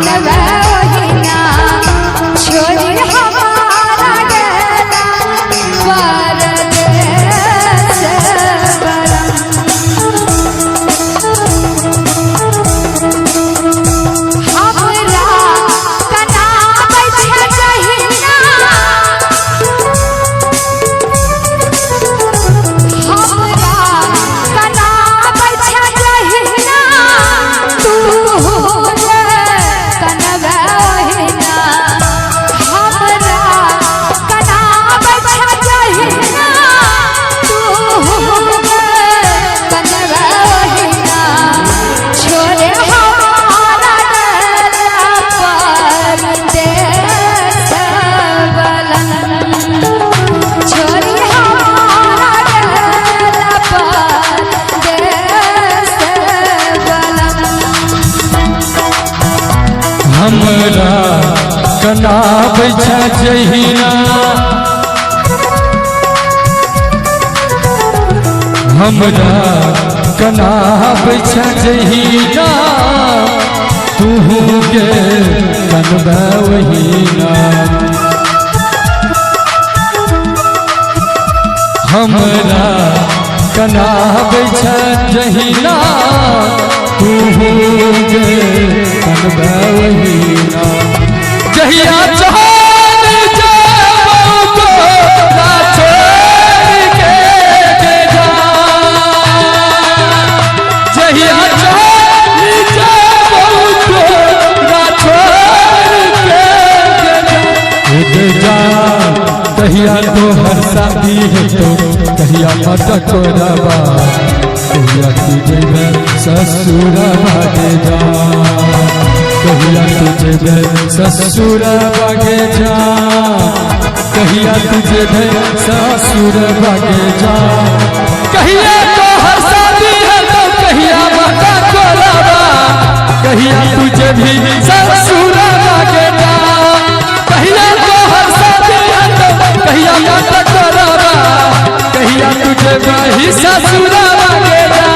कनवा वहीना छोड़ी हमारा गेला परदेस बलम हमरा कना बैठा जहिना हमरा कना बैठा जहिना तू कनवा वहीना हमरा कना बैठा जहिना तू कनवा वहीना छोड़े हमारा गेला परदेस बलम छोड़ी हमारा गेला परदेस बलम हमरा कना बैठा जहिना हमरा कना बैठा जहिना तू के कनवा वहीना हमरा कना बैठा जहिना तू के कनवा वहीना जहिया चाहत जाओ ना छोड़ के जा जहिया चाहत जाओ ना छोड़ के जा कहिया तो हर शादी है तो कहिया मटकोरबा कहिया तुझे ससुर भागे जा कहिया तुझे ससुर भागे जा कहिया तुझे ससुर भागे जा कहिया तो हर शादी है तो कहिया मटकोरबा कहिया तुझे भी ससुर भागे जा कहिया तो हर शादी है तो कहिया मटकोरबा कहिया तुझे भी ससुर भागे जा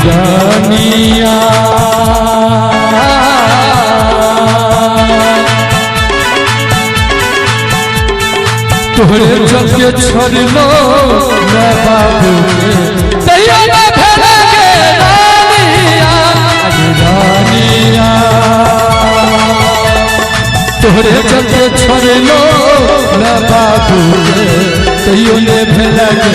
रानिया तोहरे चलके छोड़ लो मैं बाबू के तैया ना भेला के रानिया रानिया तोहरे चलके छोड़ लो मैं बाबू के तैयो ने भेला के